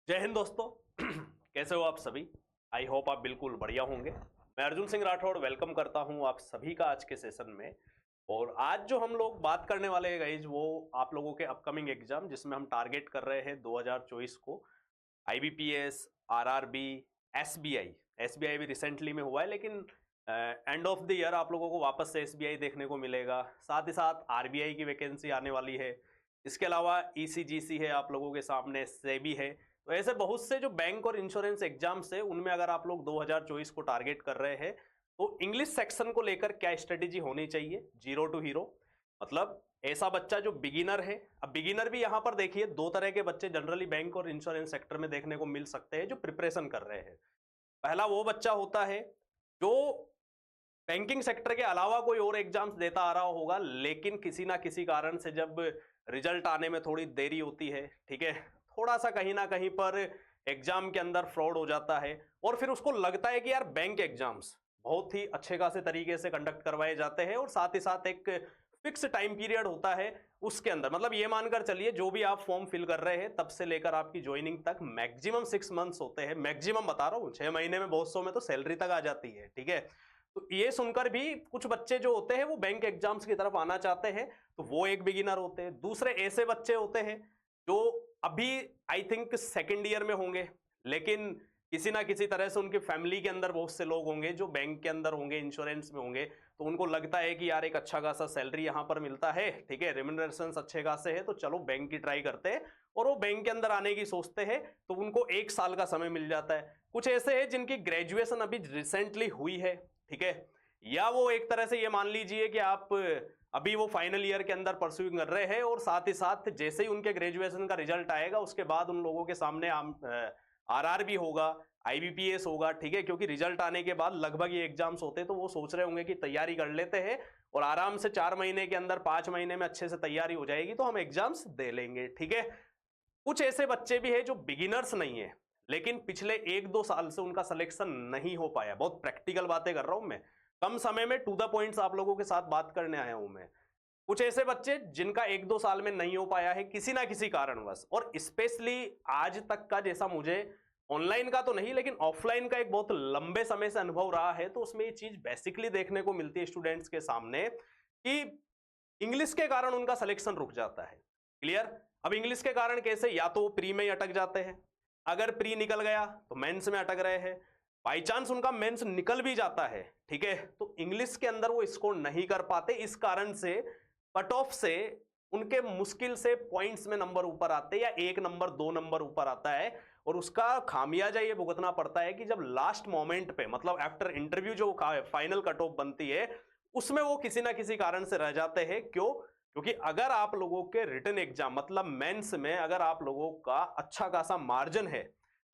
जय हिंद दोस्तों। कैसे हो आप सभी? आई होप आप बिल्कुल बढ़िया होंगे। मैं अर्जुन सिंह राठौड़ वेलकम करता हूं आप सभी का आज के सेशन में। और आज जो हम लोग बात करने वाले हैं गाइज, वो आप लोगों के अपकमिंग एग्जाम जिसमें हम टारगेट कर रहे हैं 2024 को। IBPS, RRB, SBI. एसबीआई भी रिसेंटली में हुआ है, लेकिन एंड ऑफ द ईयर आप लोगों को वापस से एसबीआई देखने को मिलेगा। साथ ही साथ आरबीआई की वैकेंसी आने वाली है। इसके अलावा ईसीजीसी है आप लोगों के सामने, सेबी है। तो ऐसे बहुत से जो बैंक और इंश्योरेंस एग्जाम्स है, उनमें अगर आप लोग 2024 को टारगेट कर रहे हैं तो इंग्लिश सेक्शन को लेकर क्या स्ट्रेटेजी होनी चाहिए जीरो टू हीरो। मतलब ऐसा बच्चा जो बिगिनर है। अब बिगिनर भी यहां पर देखिए, दो तरह के बच्चे जनरली बैंक और इंश्योरेंस सेक्टर में देखने को मिल सकते हैं जो प्रिपरेशन कर रहे हैं। पहला वो बच्चा होता है जो बैंकिंग सेक्टर के अलावा कोई और एग्जाम्स देता आ रहा होगा, लेकिन किसी ना किसी कारण से जब रिजल्ट आने में थोड़ी देरी होती है, ठीक है, थोड़ा सा कहीं ना कहीं पर एग्जाम के अंदर फ्रॉड हो जाता है और फिर उसको लगता है कि यार बैंक एग्जाम्स बहुत ही अच्छे खासे तरीके से कंडक्ट करवाए जाते हैं और साथ ही साथ एक फिक्स टाइम पीरियड होता है उसके अंदर। मतलब ये मानकर चलिए, जो भी आप फॉर्म फिल कर रहे हैं तब से लेकर आपकी ज्वाइनिंग तक मैक्सिमम 6 मंथ्स होते हैं। मैक्सिमम बता रहा हूँ, 6 महीने में बहुत सौ में तो सैलरी तक आ जाती है, ठीक है। तो ये सुनकर भी कुछ बच्चे जो होते हैं वो बैंक एग्जाम्स की तरफ आना चाहते हैं, तो वो एक बिगिनर होते हैं। दूसरे ऐसे बच्चे होते हैं जो अभी आई थिंक सेकेंड ईयर में होंगे, लेकिन किसी ना किसी तरह से उनके फैमिली के अंदर बहुत से लोग होंगे जो बैंक के अंदर होंगे, इंश्योरेंस में होंगे। तो उनको लगता है कि यार एक अच्छा खासा सैलरी यहाँ पर मिलता है, ठीक है, रेम्यूनरेशन अच्छे खासे है, तो चलो बैंक की ट्राई करते हैं। और वो बैंक के अंदर आने की सोचते हैं, तो उनको 1 साल का समय मिल जाता है। कुछ ऐसे हैं जिनकी ग्रेजुएशन अभी रिसेंटली हुई है, ठीक है, या वो एक तरह से ये मान लीजिए कि आप अभी वो फाइनल ईयर के अंदर परस्यूइंग कर रहे हैं और साथ ही साथ जैसे ही उनके ग्रेजुएशन का रिजल्ट आएगा उसके बाद उन लोगों के सामने आरआरबी होगा, आईबीपीएस होगा, ठीक है, क्योंकि रिजल्ट आने के बाद लगभग ये एग्जाम्स होते हैं, तो वो सोच रहे होंगे कि तैयारी कर लेते हैं और आराम से 4 महीने के अंदर 5 महीने में अच्छे से तैयारी हो जाएगी तो हम एग्जाम्स दे लेंगे, ठीक है। कुछ ऐसे बच्चे भी हैं जो बिगिनर्स नहीं है, लेकिन पिछले 1-2 साल से उनका सिलेक्शन नहीं हो पाया। बहुत प्रैक्टिकल बातें कर रहा हूं मैं, कम समय में टू द पॉइंट्स आप लोगों के साथ बात करने आया हूं मैं। कुछ ऐसे बच्चे जिनका 1-2 साल में नहीं हो पाया है किसी ना किसी कारणवश, और स्पेशली आज तक का जैसा मुझे ऑनलाइन का तो नहीं लेकिन ऑफलाइन का एक बहुत लंबे समय से अनुभव रहा है, तो उसमें ये चीज बेसिकली देखने को मिलती है स्टूडेंट्स के सामने कि इंग्लिश के कारण उनका सिलेक्शन रुक जाता है। क्लियर? अब इंग्लिश के कारण कैसे? या तो वो प्री में ही अटक जाते हैं, अगर प्री निकल गया तो मेंस में अटक रहे हैं, बाई चांस उनका मेंस निकल भी जाता है, ठीक है, तो इंग्लिश के अंदर वो स्कोर नहीं कर पाते। इस कारण से कट ऑफ से उनके मुश्किल से पॉइंट्स में नंबर ऊपर आते हैं, या 1 नंबर 2 नंबर ऊपर आता है। और उसका खामियाजा ये भुगतना पड़ता है कि जब लास्ट मोमेंट पे, मतलब आफ्टर इंटरव्यू जो फाइनल कट ऑफ बनती है, उसमें वो किसी ना किसी कारण से रह जाते हैं। क्यों? क्योंकि अगर आप लोगों के रिटन एग्जाम मतलब मेंस में अगर आप लोगों का अच्छा खासा मार्जिन है,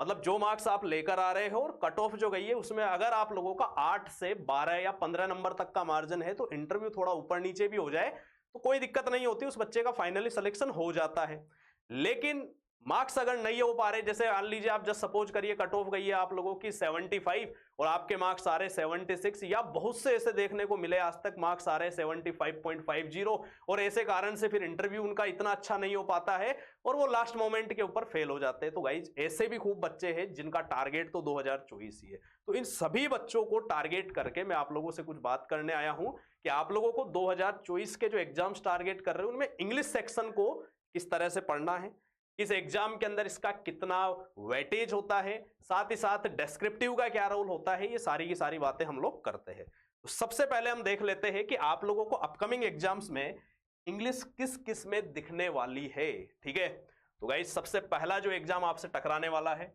मतलब जो मार्क्स आप लेकर आ रहे हो और कट ऑफ जो गई है उसमें अगर आप लोगों का 8 से 12 या 15 नंबर तक का मार्जिन है, तो इंटरव्यू थोड़ा ऊपर नीचे भी हो जाए तो कोई दिक्कत नहीं होती, उस बच्चे का फाइनली सिलेक्शन हो जाता है। लेकिन मार्क्स अगर नहीं हो पा रहे, जैसे मान लीजिए आप जस्ट सपोज करिए कट ऑफ गई है आप लोगों की 75 और आपके मार्क्स आ रहे 76, या बहुत से ऐसे देखने को मिले आज तक मार्क्स आ रहे 75.50, और ऐसे कारण से फिर इंटरव्यू उनका इतना अच्छा नहीं हो पाता है और वो लास्ट मोमेंट के ऊपर फेल हो जाते हैं। तो गाइज ऐसे भी खूब बच्चे हैं जिनका टारगेट तो 2024 ही है। तो इन सभी बच्चों को टारगेट करके मैं आप लोगों से कुछ बात करने आया हूं कि आप लोगों को 2024 के जो एग्जाम्स टारगेट कर रहे हैं उनमें इंग्लिश सेक्शन को किस तरह से पढ़ना है, इस एग्जाम के अंदर इसका कितना वेटेज होता है, साथ ही साथ डिस्क्रिप्टिव का क्या रोल होता है, ये सारी की सारी बातें हम लोग करते हैं। तो सबसे पहले हम देख लेते हैं कि आप लोगों को अपकमिंग एग्जाम्स में इंग्लिश किस किस में दिखने वाली है, ठीक है। तो गाइस सबसे पहला जो एग्जाम आपसे टकराने वाला है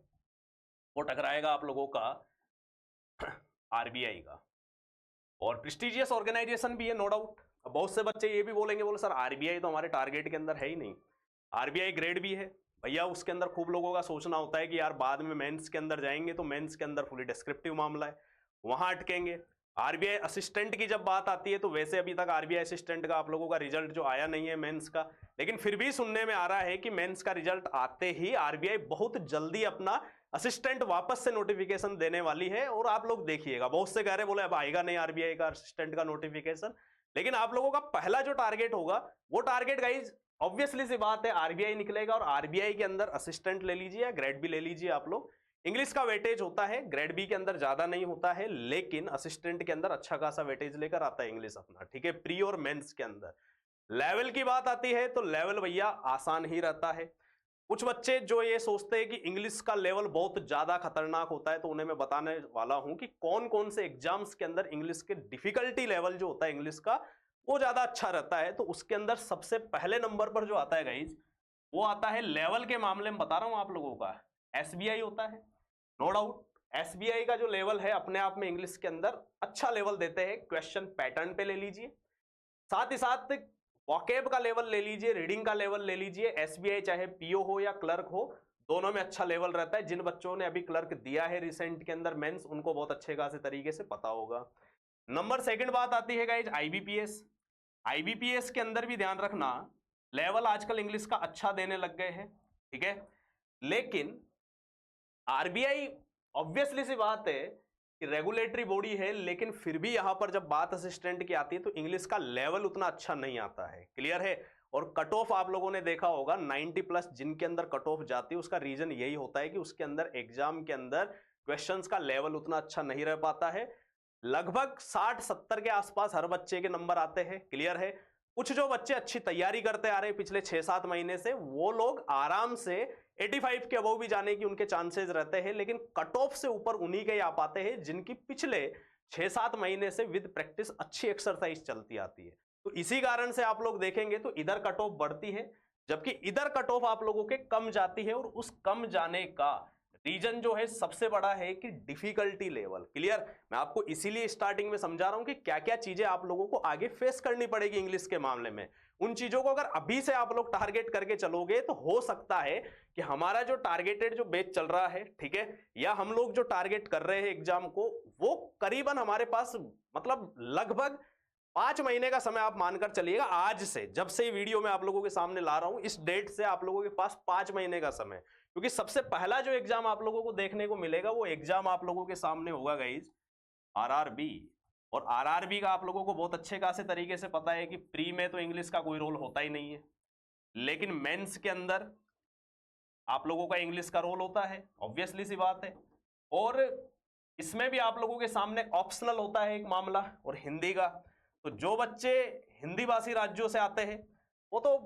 वो टकराएगा आप लोगों का आरबीआई का, और प्रेस्टिजियस ऑर्गेनाइजेशन भी है, नो डाउट। बहुत से बच्चे ये भी बोलेंगे, बोले सर आरबीआई तो हमारे टारगेट के अंदर है ही नहीं। आरबीआई ग्रेड भी है भैया, उसके अंदर खूब लोगों का सोचना होता है कि यार बाद में मेंस के अंदर जाएंगे तो मेंस के अंदर फुली डिस्क्रिप्टिव मामला है, वहां अटकेंगे। आरबीआई असिस्टेंट की जब बात आती है तो वैसे अभी तक आरबीआई असिस्टेंट का आप लोगों का रिजल्ट जो आया नहीं है मेंस का, लेकिन फिर भी सुनने में आ रहा है कि मेंस का रिजल्ट आते ही आरबीआई बहुत जल्दी अपना असिस्टेंट वापस से नोटिफिकेशन देने वाली है। और आप लोग देखिएगा, बहुत से कह रहे बोले अब आएगा नहीं आरबीआई का असिस्टेंट का नोटिफिकेशन, लेकिन आप लोगों का पहला जो टारगेट होगा वो टारगेट गाइज ऑब्वियसली सी बात है आरबीआई निकलेगा, और आरबीआई के अंदर असिस्टेंट ले लीजिए या ग्रेड बी ले लीजिए आप लोग। इंग्लिश का वेटेज होता है, ग्रेड बी के अंदर ज्यादा नहीं होता है, लेकिन असिस्टेंट के अंदर अच्छा खासा वेटेज लेकर आता है इंग्लिश अपना, ठीक है, प्री और मेंस के अंदर। लेवल की बात आती है तो लेवल भैया आसान ही रहता है। कुछ बच्चे जो ये सोचते हैं कि इंग्लिश का लेवल बहुत ज्यादा खतरनाक होता है, तो उन्हें मैं बताने वाला हूं कि कौन कौन से एग्जाम्स के अंदर इंग्लिश के डिफिकल्टी लेवल जो होता है इंग्लिश का वो ज्यादा अच्छा रहता है। तो उसके अंदर सबसे पहले नंबर पर जो आता है गाइज वो आता है लेवल के मामले में, बता रहा हूं आप लोगों का, एसबीआई होता है। नो डाउट एसबीआई का जो लेवल है अपने आप में इंग्लिश के अंदर अच्छा लेवल देते हैं, क्वेश्चन पैटर्न पे ले लीजिए, साथ ही साथ वॉकेब का लेवल ले लीजिए, रीडिंग का लेवल ले लीजिए। एसबीआई चाहे पीओ हो या क्लर्क हो, दोनों में अच्छा लेवल रहता है। जिन बच्चों ने अभी क्लर्क दिया है रिसेंट के अंदर मेंस, उनको बहुत अच्छे खासे तरीके से पता होगा। नंबर सेकंड बात आती है गाइज आईबीपीएस। आईबीपीएस के अंदर भी ध्यान रखना लेवल आजकल इंग्लिश का अच्छा देने लग गए हैं, ठीक है, लेकिन आरबीआई ऑब्वियसली सी बात है कि रेगुलेटरी बॉडी है, लेकिन फिर भी यहां पर जब बात असिस्टेंट की आती है तो इंग्लिश का लेवल उतना अच्छा नहीं आता है, क्लियर है। और कट ऑफ आप लोगों ने देखा होगा 90 प्लस जिनके अंदर कट ऑफ जाती है, उसका रीजन यही होता है कि उसके अंदर एग्जाम के अंदर क्वेश्चंस का लेवल उतना अच्छा नहीं रह पाता है। लगभग 60-70 के आसपास हर बच्चे के नंबर आते हैं, क्लियर है। कुछ जो बच्चे अच्छी तैयारी करते आ रहे हैं पिछले 6-7 महीने से, वो लोग आराम से 85 के अबव भी जाने की उनके चांसेस रहते हैं, लेकिन कट ऑफ से ऊपर उन्हीं के आ पाते हैं जिनकी पिछले 6-7 महीने से विद प्रैक्टिस अच्छी एक्सरसाइज चलती आती है। तो इसी कारण से आप लोग देखेंगे तो इधर कट ऑफ बढ़ती है, जबकि इधर कट ऑफ आप लोगों के कम जाती है। और उस कम जाने का रीजन जो है सबसे बड़ा है कि डिफिकल्टी लेवल, क्लियर। मैं आपको इसीलिए स्टार्टिंग में समझा रहा हूं कि क्या क्या चीजें आप लोगों को आगे फेस करनी पड़ेगी इंग्लिश के मामले में। उन चीजों को अगर अभी से आप लोग टारगेट करके चलोगे तो हो सकता है कि हमारा जो टारगेटेड जो बैच चल रहा है, ठीक है, या हम लोग जो टारगेट कर रहे हैं एग्जाम को, वो करीबन हमारे पास मतलब लगभग 5 महीने का समय आप मानकर चलिएगा। आज से जब से वीडियो में आप लोगों के सामने ला रहा हूं, इस डेट से आप लोगों के पास 5 महीने का समय, क्योंकि सबसे पहला जो एग्जाम आप लोगों को देखने को मिलेगा वो एग्जाम आप लोगों के सामने होगा गाइज आरआरबी। और आरआरबी का आप लोगों को बहुत अच्छे खासे तरीके से पता है कि प्री में तो इंग्लिश का कोई रोल होता ही नहीं है, लेकिन मेंस के अंदर आप लोगों का इंग्लिश का रोल होता है, ऑब्वियसली सी बात है। और इसमें भी आप लोगों के सामने ऑप्शनल होता है एक मामला, और हिंदी का। तो जो बच्चे हिंदी भाषी राज्यों से आते हैं वो तो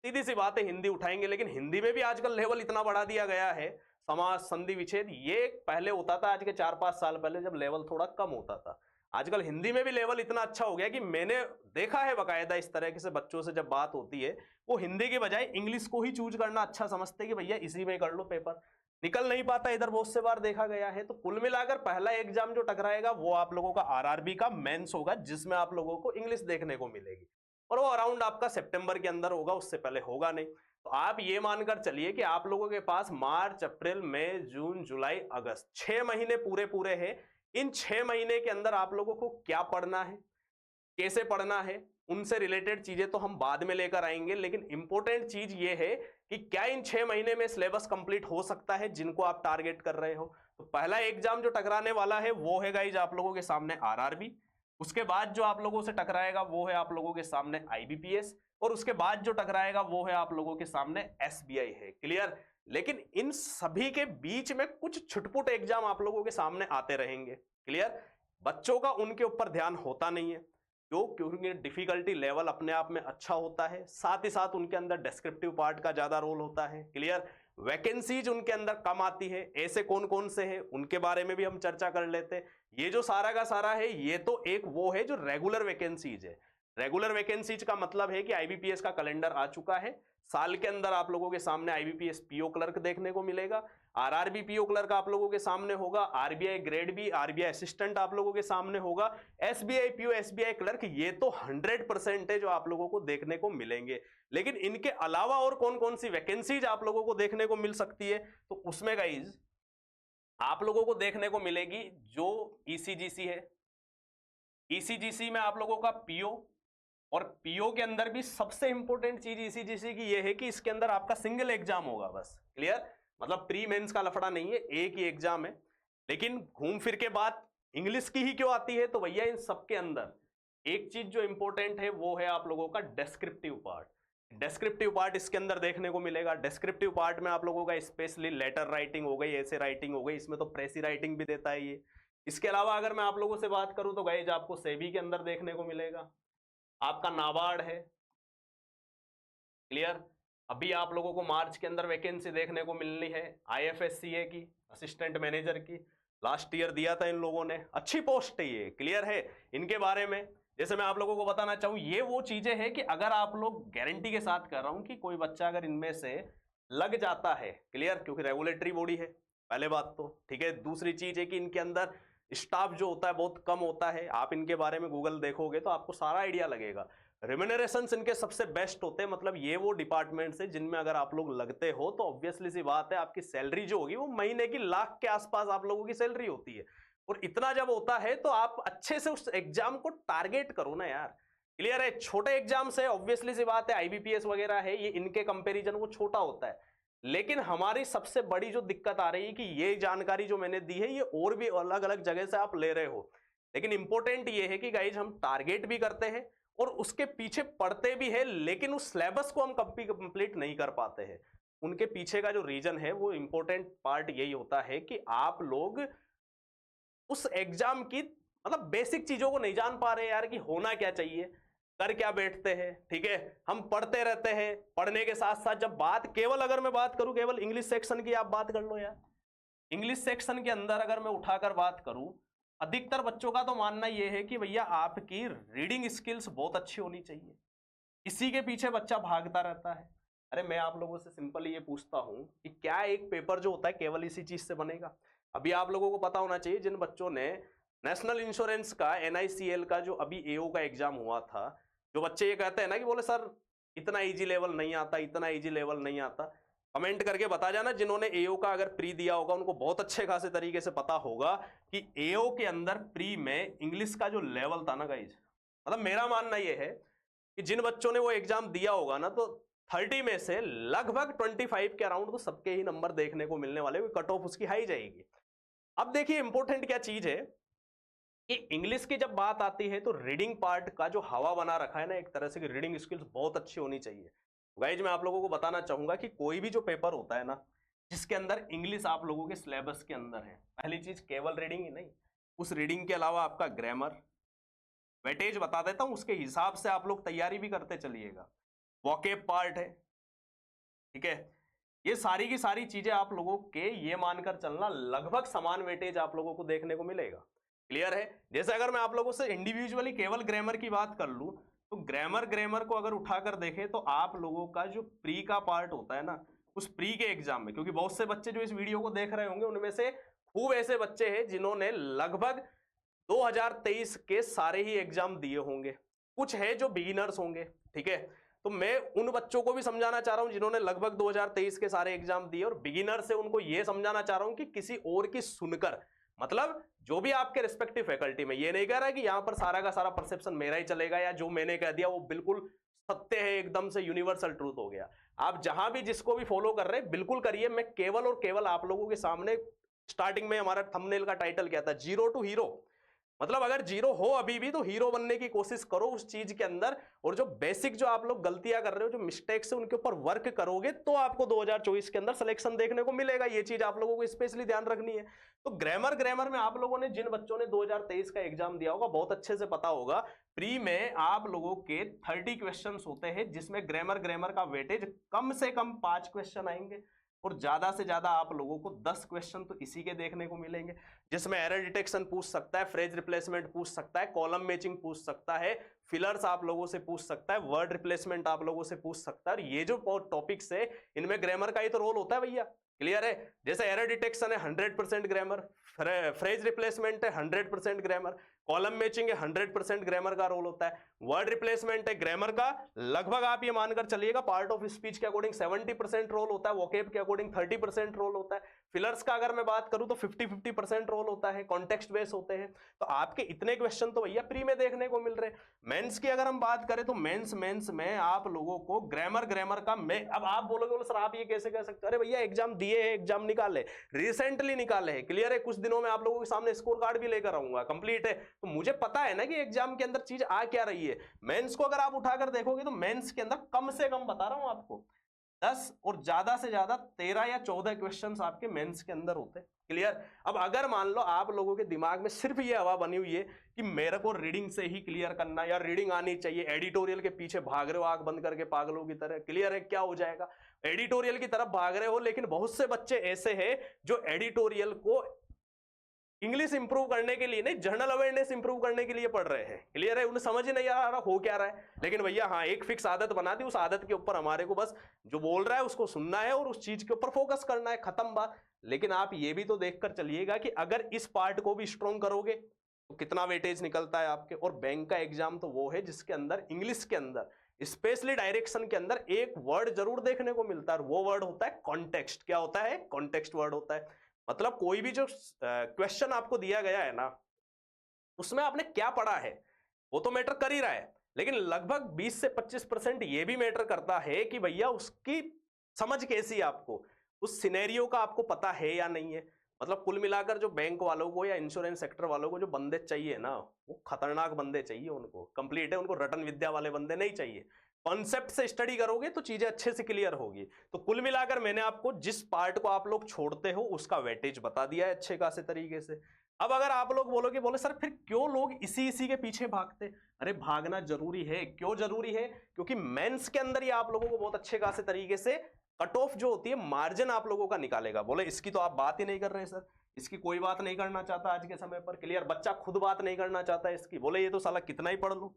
सीधी सी बात है हिंदी उठाएंगे, लेकिन हिंदी में भी आजकल लेवल इतना बढ़ा दिया गया है, समास संधि विच्छेद ये पहले होता था आज के 4-5 साल पहले जब लेवल थोड़ा कम होता था। आजकल हिंदी में भी लेवल इतना अच्छा हो गया कि मैंने देखा है बकायदा इस तरह से बच्चों से जब बात होती है, वो हिंदी के बजाय इंग्लिश को ही चूज करना अच्छा समझते हैं कि भैया इसी में कर लो पेपर, निकल नहीं पाता इधर, बहुत से बार देखा गया है। तो कुल मिलाकर पहला एग्जाम जो टकराएगा वो आप लोगों का आरआरबी का मेंस होगा, जिसमें आप लोगों को इंग्लिश देखने को मिलेगी, और वो अराउंड आपका सितंबर के अंदर होगा, उससे पहले होगा नहीं। तो आप ये मानकर चलिए कि आप लोगों के पास मार्च, अप्रैल, मई, जून, जुलाई, अगस्त 6 महीने पूरे पूरे हैं। इन 6 महीने के अंदर आप लोगों को क्या पढ़ना है, कैसे पढ़ना है, उनसे रिलेटेड चीजें तो हम बाद में लेकर आएंगे, लेकिन इंपॉर्टेंट चीज ये है कि क्या इन 6 महीने में सिलेबस कंप्लीट हो सकता है जिनको आप टारगेट कर रहे हो। तो पहला एग्जाम जो टकराने वाला है वो है गाइज आप लोगों के सामने आरआरबी। उसके बाद जो आप लोगों से टकराएगा वो है आप लोगों के सामने आईबीपीएस, और उसके बाद जो टकराएगा वो है आप लोगों के सामने एसबीआई है, क्लियर। लेकिन इन सभी के बीच में कुछ छुटपुट एग्जाम आप लोगों के सामने आते रहेंगे, क्लियर। बच्चों का उनके ऊपर ध्यान होता नहीं है, क्यों? क्योंकि डिफिकल्टी लेवल अपने आप में अच्छा होता है, साथ ही साथ उनके अंदर डिस्क्रिप्टिव पार्ट का ज्यादा रोल होता है, क्लियर। वैकेंसीज उनके अंदर कम आती है, ऐसे कौन कौन से हैं उनके बारे में भी हम चर्चा कर लेते हैं। ये जो सारा का सारा है ये तो एक वो है जो रेगुलर वैकेंसीज है। रेगुलर वैकेंसीज का मतलब है कि आईबीपीएस का कैलेंडर आ चुका है, साल के अंदर आप लोगों के सामने आईबीपीएस पीओ क्लर्क देखने को मिलेगा, आरआरबी पीओ क्लर्क आप लोगों के सामने होगा, RBI grade B, RBI assistant आप लोगों के सामने होगा, एसबीआई पीओ, एसबीआई क्लर्क, ये तो 100% है जो आप लोगों को देखने को मिलेंगे। लेकिन इनके अलावा और कौन कौन सी वैकेंसीज आप लोगों को देखने को मिल सकती है, तो उसमें गाइज आप लोगों को देखने को मिलेगी जो ईसीजीसी है। ईसीजीसी में आप लोगों का पीओ, और पीओ के अंदर भी सबसे इंपॉर्टेंट चीज ईसीजीसी की ये है कि इसके अंदर आपका सिंगल एग्जाम होगा बस, क्लियर। मतलब प्री मेंस का लफड़ा नहीं है, एक ही एग्जाम है। लेकिन घूम फिर के बात इंग्लिश की ही क्यों आती है, तो भैया इन सबके अंदर एक चीज जो इंपॉर्टेंट है वो है आप लोगों का डेस्क्रिप्टिव पार्ट। डेस्क्रिप्टिव पार्ट इसके अंदर देखने को मिलेगा। डेस्क्रिप्टिव पार्ट में आप लोगों का स्पेशली लेटर राइटिंग हो गई, ऐसे राइटिंग हो गई, इसमें तो प्रेसी राइटिंग भी देता है ये। इसके अलावा अगर मैं आप लोगों से बात करूं तो गाइज आपको सेबी के अंदर देखने को मिलेगा, आपका नाबार्ड है, क्लियर। अभी आप लोगों को मार्च के अंदर वैकेंसी देखने को मिलनी है IFSCA की, असिस्टेंट मैनेजर की। लास्ट ईयर दिया था इन लोगों ने, अच्छी पोस्ट है ये, क्लियर है। इनके बारे में जैसे मैं आप लोगों को बताना चाहूँ, ये वो चीजें हैं कि अगर आप लोग गारंटी के साथ कर रहा हूं कि कोई बच्चा अगर इनमें से लग जाता है, क्लियर, क्योंकि रेगुलेटरी बॉडी है, पहले बात तो ठीक है। दूसरी चीज है कि इनके अंदर स्टाफ जो होता है बहुत कम होता है। आप इनके बारे में गूगल देखोगे तो आपको सारा आइडिया लगेगा। रेम्यूनरेशंस इनके सबसे बेस्ट होते हैं, मतलब ये वो डिपार्टमेंट्स है जिनमें अगर आप लोग लगते हो तो ऑब्वियसली सी बात है आपकी सैलरी जो होगी वो महीने की लाख के आसपास आप लोगों की सैलरी होती है। और इतना जब होता है तो आप अच्छे से उस एग्जाम को टारगेट करो ना यार, क्लियर है। छोटे एग्जाम से ऑब्वियसली सी बात है, IBPS वगैरह है, ये इनके कंपेरिजन वो छोटा होता है। लेकिन हमारी सबसे बड़ी जो दिक्कत आ रही है कि ये जानकारी जो मैंने दी है ये और भी अलग अलग जगह से आप ले रहे हो, लेकिन इंपॉर्टेंट ये है कि गाइज हम टारगेट भी करते हैं और उसके पीछे पढ़ते भी है, लेकिन उस सिलेबस को हम कभी कंप्लीट नहीं कर पाते हैं। उनके पीछे का जो रीजन है वो इंपॉर्टेंट पार्ट यही होता है कि आप लोग उस एग्जाम की मतलब बेसिक चीजों को नहीं जान पा रहे यार, कि होना क्या चाहिए, कर क्या बैठते हैं, ठीक है। हम पढ़ते रहते हैं, पढ़ने के साथ साथ जब बात केवल अगर मैं बात करूं केवल इंग्लिश सेक्शन की, आप बात कर लो यार। इंग्लिश सेक्शन के अंदर अगर मैं उठाकर बात करूं, अधिकतर बच्चों का तो मानना यह है कि भैया आपकी रीडिंग स्किल्स बहुत अच्छी होनी चाहिए, इसी के पीछे बच्चा भागता रहता है। अरे मैं आप लोगों से सिंपली ये पूछता हूं कि क्या एक पेपर जो होता है केवल इसी चीज से बनेगा? अभी आप लोगों को पता होना चाहिए, जिन बच्चों ने नेशनल इंश्योरेंस का NICL का जो अभी AO का एग्जाम हुआ था, जो बच्चे ये कहते हैं ना कि बोले सर इतना इजी लेवल नहीं आता, इतना इजी लेवल नहीं आता, कमेंट करके बता जाना। जिन्होंने AO का अगर प्री दिया होगा उनको बहुत अच्छे खासे तरीके से पता होगा कि AO के अंदर प्री में इंग्लिश का जो लेवल था ना गाइज, मतलब मेरा मानना यह है कि जिन बच्चों ने वो एग्जाम दिया होगा ना, तो 30 में से लगभग 25 के अराउंड तो सबके ही नंबर देखने को मिलने वाले, कट ऑफ उसकी हाई जाएगी। अब देखिए इंपॉर्टेंट क्या चीज है कि इंग्लिश की जब बात आती है तो रीडिंग पार्ट का जो हवा बना रखा है ना एक तरह से, कि रीडिंग स्किल्स बहुत अच्छी होनी चाहिए। गाइज मैं आप लोगों को बताना चाहूंगा कि कोई भी जो पेपर होता है ना जिसके अंदर इंग्लिश आप लोगों के सिलेबस के अंदर है, पहली चीज केवल रीडिंग ही नहीं, उस रीडिंग के अलावा आपका ग्रामर, वेटेज बता देता हूं, उसके हिसाब से आप लोग तैयारी भी करते चलिएगा। वोकैब पार्ट है, ठीक है। ये सारी की सारी चीजें आप लोगों के ये मानकर चलना लगभग समान वेटेज आप लोगों को देखने को मिलेगा, क्लियर है। जैसे अगर मैं आप लोगों से इंडिविजुअली केवल ग्रामर की बात कर लूं तो ग्रामर को अगर उठाकर देखें तो आप लोगों का जो प्री का पार्ट होता है ना, उस प्री के एग्जाम में, क्योंकि बहुत से बच्चे जो इस वीडियो को देख रहे होंगे उनमें से खूब ऐसे बच्चे हैं जिन्होंने लगभग 2023 के सारे ही एग्जाम दिए होंगे, कुछ है जो बिगिनर्स होंगे, ठीक है। तो मैं उन बच्चों को भी समझाना चाह रहा हूं जिन्होंने लगभग 2023 के सारे एग्जाम दिए, और बिगिनर से उनको यह समझाना चाह रहा हूं कि किसी और की सुनकर, मतलब जो भी आपके रिस्पेक्टिव फैकल्टी में, ये नहीं कह रहा कि यहां पर सारा का सारा परसेप्शन मेरा ही चलेगा या जो मैंने कह दिया वो बिल्कुल सत्य है, एकदम से यूनिवर्सल ट्रूथ हो गया। आप जहां भी जिसको भी फॉलो कर रहे हैं बिल्कुल करिए। मैं केवल और केवल आप लोगों के सामने, स्टार्टिंग में हमारा थंबनेल का टाइटल क्या था, जीरो टू हीरो, मतलब अगर जीरो हो अभी भी तो हीरो बनने की कोशिश करो उस चीज के अंदर, और जो बेसिक जो आप लोग गलतियां कर रहे हो, जो मिस्टेक्स है, उनके ऊपर वर्क करोगे तो आपको 2024 के अंदर सिलेक्शन देखने को मिलेगा। ये चीज आप लोगों को स्पेशली ध्यान रखनी है। तो ग्रामर में आप लोगों ने, जिन बच्चों ने 2023 का एग्जाम दिया होगा बहुत अच्छे से पता होगा, प्री में आप लोगों के 30 क्वेश्चन होते हैं जिसमें ग्रामर का वेटेज कम से कम 5 क्वेश्चन आएंगे, और ज्यादा से ज्यादा आप लोगों को 10 क्वेश्चन तो इसी के देखने को मिलेंगे, जिसमें एरर डिटेक्शन पूछ सकता है, फ्रेज रिप्लेसमेंट पूछ सकता है, कॉलम मैचिंग पूछ सकता है, फिलर्स आप लोगों से पूछ सकता है, वर्ड रिप्लेसमेंट आप लोगों से पूछ सकता है। और ये जो टॉपिक्स है इनमें ग्रामर का ही तो रोल होता है भैया, क्लियर है। जैसे एरर डिटेक्शन है 100% ग्रामर, फ्रेज रिप्लेसमेंट है 100% ग्रामर, कॉलम मैचिंग है 100% ग्रामर का रोल होता है, वर्ड रिप्लेसमेंट है ग्रामर का लगभग आप ये मानकर चलिएगा पार्ट ऑफ स्पीच के अकॉर्डिंग 70% रोल होता है, वोकैब के अकॉर्डिंग 30% रोल होता है, फिलर्स का अगर मैं बात करूं तो 50-50% रोल होता है, कॉन्टेक्स्ट बेस होते हैं। तो आपके इतने क्वेश्चन तो भैया प्री में देखने को मिल रहे हैं। मेंस की अगर हम बात करें तो मेंस में आप लोगों को ग्रामर का, मैं अब आप बोलोगे सर आप ये कैसे कह सकते हो, अरे भैया एग्जाम दिए हैं, एग्जाम निकाले, रिसेंटली निकाले हैं, क्लियर है। कुछ दिनों में आप लोगों के सामने स्कोर कार्ड भी लेकर आऊंगा, कंप्लीट है, तो मुझे पता है ना कि एग्जाम के अंदर चीज आ क्या रही है। मेंस को अगर आप उठाकर देखोगे तो मेंस के अंदर कम से कम बता रहा हूं आपको 10 और ज्यादा से ज्यादा 13 या 14 क्वेश्चंस आपके मेंस के अंदर होते हैं। क्लियर। अब अगर मान लो आप लोगों के दिमाग में सिर्फ ये हवा बनी हुई है कि मेरे को रीडिंग से ही क्लियर करना, या रीडिंग आनी चाहिए, एडिटोरियल के पीछे भाग रहे हो आंख बंद करके पागलों की तरह, क्लियर है क्या हो जाएगा, एडिटोरियल की तरफ भाग रहे हो। लेकिन बहुत से बच्चे ऐसे हैं जो एडिटोरियल को इंग्लिश इंप्रूव करने के लिए नहीं, जनरल अवेयरनेस इंप्रूव करने के लिए पढ़ रहे हैं। क्लियर है, उन्हें समझ ही नहीं आ रहा हो क्या रहा है। लेकिन भैया हाँ, एक फिक्स आदत बना दी, उस आदत के ऊपर हमारे को बस जो बोल रहा है उसको सुनना है और उस चीज के ऊपर फोकस करना है, खत्म बात। लेकिन आप ये भी तो देखकर चलिएगा कि अगर इस पार्ट को भी स्ट्रॉन्ग करोगे तो कितना वेटेज निकलता है आपके। और बैंक का एग्जाम तो वो है जिसके अंदर इंग्लिश के अंदर स्पेशली डायरेक्शन के अंदर एक वर्ड जरूर देखने को मिलता है, वो वर्ड होता है कॉन्टेक्स्ट। क्या होता है? कॉन्टेक्स्ट वर्ड होता है। मतलब कोई भी जो क्वेश्चन आपको दिया गया है ना, उसमें आपने क्या पढ़ा है वो तो मैटर कर ही रहा है, लेकिन लगभग 20 से 25% ये भी मैटर करता है कि भैया उसकी समझ कैसी है, आपको उस सिनेरियो का आपको पता है या नहीं है। मतलब कुल मिलाकर जो बैंक वालों को या इंश्योरेंस सेक्टर वालों को जो बंदे चाहिए ना, वो खतरनाक बंदे चाहिए, उनको कंप्लीट है, उनको रटन विद्या वाले बंदे नहीं चाहिए। कॉन्सेप्ट से स्टडी करोगे तो चीजें अच्छे से क्लियर होगी। तो कुल मिलाकर मैंने आपको जिस पार्ट को आप लोग छोड़ते हो उसका वेटेज बता दिया है अच्छे खासे तरीके से। अब अगर आप लोग बोलोगे, बोले सर फिर क्यों लोग इसी के पीछे भागते? अरे भागना जरूरी है। क्यों जरूरी है? क्योंकि मेंस के अंदर ही आप लोगों को बहुत अच्छे खासे तरीके से कट ऑफ जो होती है, मार्जिन आप लोगों का निकालेगा। बोले इसकी तो आप बात ही नहीं कर रहे सर, इसकी कोई बात नहीं करना चाहता आज के समय पर। क्लियर, बच्चा खुद बात नहीं करना चाहता है इसकी। बोले ये तो साला कितना ही पढ़ लूं,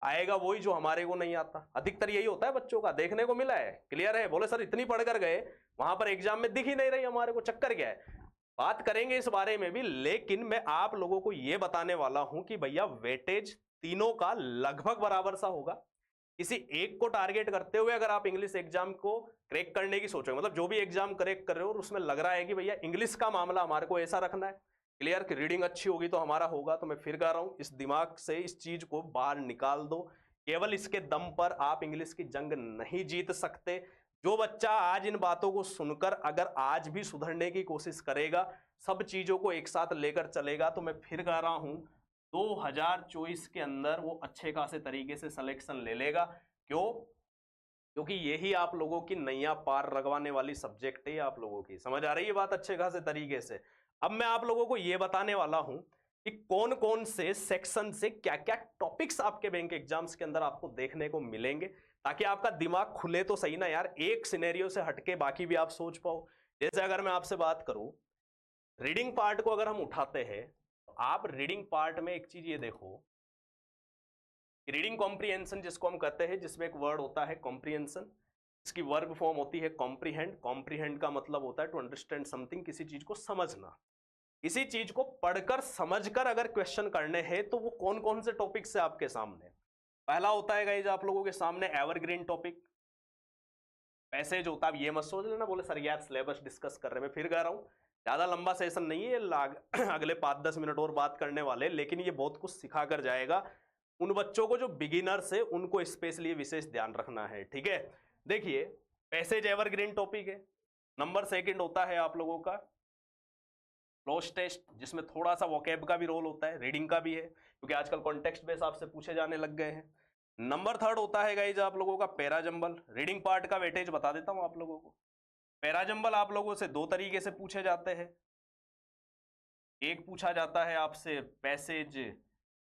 आएगा वही जो हमारे को नहीं आता। अधिकतर यही होता है बच्चों का, देखने को मिला है। क्लियर है। बोले सर इतनी पढ़ कर गए, वहां पर एग्जाम में दिख ही नहीं रही हमारे को, चक्कर क्या है? बात करेंगे इस बारे में भी, लेकिन मैं आप लोगों को यह बताने वाला हूं कि भैया वेटेज तीनों का लगभग बराबर सा होगा। किसी एक को टारगेट करते हुए अगर आप इंग्लिश एग्जाम को क्रैक करने की सोचोगे, मतलब जो भी एग्जाम क्रैक कर रहे हो और उसमें लग रहा है कि भैया इंग्लिश का मामला हमारे को ऐसा रखना है, क्लियर, कि रीडिंग अच्छी होगी तो हमारा होगा, तो मैं फिर कह रहा हूं इस दिमाग से इस चीज को बाहर निकाल दो। केवल इसके दम पर आप इंग्लिश की जंग नहीं जीत सकते। जो बच्चा आज इन बातों को सुनकर अगर आज भी सुधरने की कोशिश करेगा, सब चीजों को एक साथ लेकर चलेगा, तो मैं फिर कह रहा हूं 2024 के अंदर वो अच्छे खासे तरीके से सिलेक्शन ले लेगा। क्यों? क्योंकि यही आप लोगों की नैया पार लगवाने वाली सब्जेक्ट है। आप लोगों की समझ आ रही है बात अच्छे खासे तरीके से। अब मैं आप लोगों को यह बताने वाला हूं कि कौन कौन से सेक्शन से क्या क्या टॉपिक्स आपके बैंक एग्जाम्स के अंदर आपको देखने को मिलेंगे, ताकि आपका दिमाग खुले तो सही ना यार, एक सिनेरियो से हटके बाकी भी आप सोच पाओ। जैसे अगर मैं आपसे बात करूं रीडिंग पार्ट को अगर हम उठाते हैं, तो आप रीडिंग पार्ट में एक चीज ये देखो, रीडिंग कॉम्प्रिहेंशन जिसको हम कहते हैं, जिसमें एक वर्ड होता है कॉम्प्रिहेंशन, इसकी वर्ब फॉर्म होती है कॉम्प्रीहेंड। कॉम्प्रीहेंड का मतलब होता है टू अंडरस्टैंड समथिंग, किसी चीज को समझना। इसी चीज को पढ़कर समझकर अगर क्वेश्चन करने हैं तो वो कौन कौन से टॉपिक्स है आपके सामने? पहला होता है गाइस आप लोगों के सामने एवरग्रीन टॉपिक, पैसेज होता है। ये मत सोच लेना बोले सर यार सिलेबस डिस्कस कर रहे हैं, मैं फिर कह रहा हूं ज्यादा लंबा सेशन नहीं है, अगले 5-10 मिनट और बात करने वाले, लेकिन ये बहुत कुछ सिखा कर जाएगा उन बच्चों को जो बिगिनर्स है, उनको स्पेशली विशेष ध्यान रखना है। ठीक है, देखिए पैसेज एवरग्रीन टॉपिक है। नंबर सेकंड होता है आप लोगों का क्लोज टेस्ट, जिसमें थोड़ा सा वोकैब का भी रोल होता है, रीडिंग का भी है, क्योंकि आजकल कॉन्टेक्स्ट बेस आपसे पूछे जाने लग गए हैं। नंबर थर्ड होता है गाइज आप लोगों का पैराजंबल। रीडिंग पार्ट का वेटेज बता देता हूं आप लोगों को। पैराजंबल आप लोगों से दो तरीके से पूछे जाते हैं। एक पूछा जाता है आपसे पैसेज